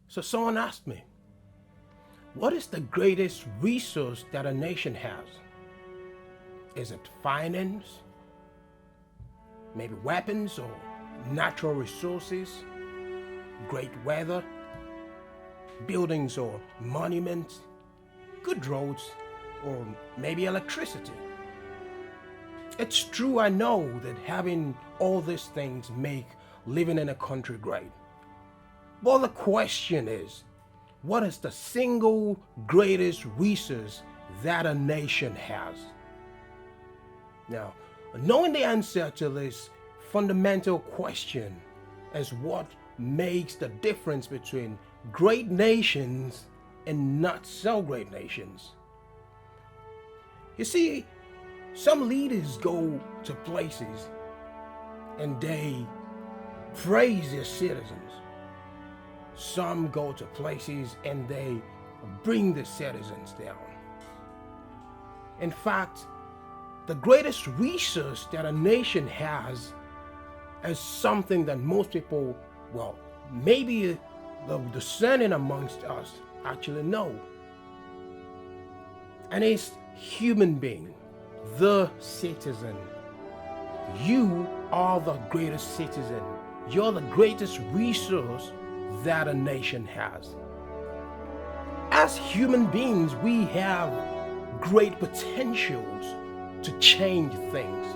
So someone asked me, what is the greatest resource that a nation has? Is it finance, maybe weapons or natural resources, great weather, buildings or monuments, good roads, or maybe electricity? It's true, I know that having all these things make living in a country great. But the question is, what is the single greatest resource that a nation has? Now, knowing the answer to this fundamental question is what makes the difference between great nations and not so great nations. You see, some leaders go to places and they praise their citizens. Some go to places and they bring the citizens down. In fact, the greatest resource that a nation has is something that most people, well, maybe the discerning amongst us actually know. And it's human being, the citizen. You are the greatest citizen. You're the greatest resource that a nation has. As human beings, we have great potentials to change things.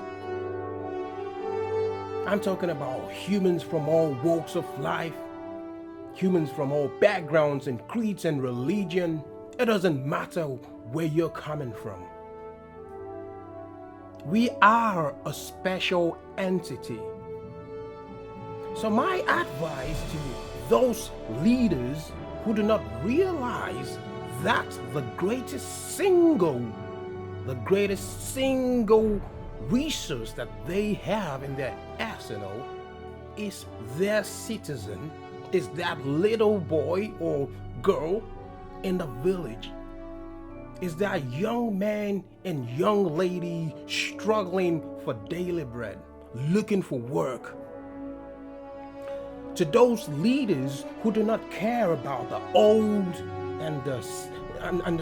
I'm talking about humans from all walks of life, humans from all backgrounds and creeds and religion. It doesn't matter where you're coming from. We are a special entity. So my advice to those leaders who do not realize that the greatest single resource that they have in their arsenal is their citizen, is that little boy or girl in the village, is that young man and young lady struggling for daily bread, looking for work. To those leaders who do not care about the old and the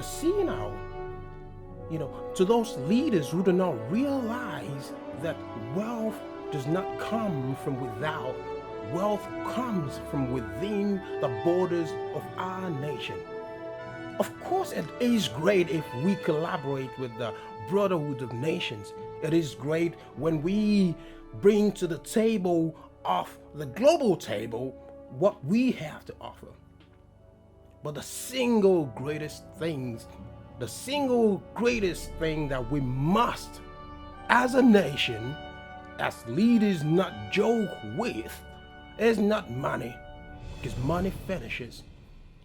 senile, to those leaders who do not realize that wealth does not come from without, wealth comes from within the borders of our nation. Of course, it is great if we collaborate with the Brotherhood of Nations. It is great when we bring to the table of the global table what we have to offer. But the single greatest thing that we must, as a nation, as leaders, not joke with is not money, because money finishes,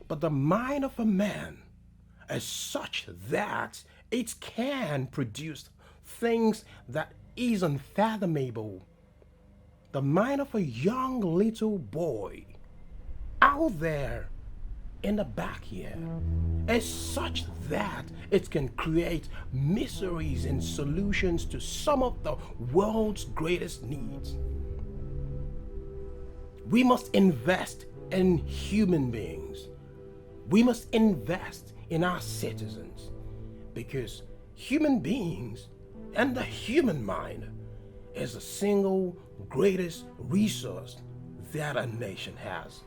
but the mind of a man is such that it can produce things that is unfathomable. The mind of a young little boy out there in the backyard is such that it can create mysteries and solutions to some of the world's greatest needs. We must invest in human beings. We must invest in our citizens, because human beings and the human mind is the single greatest resource that a nation has.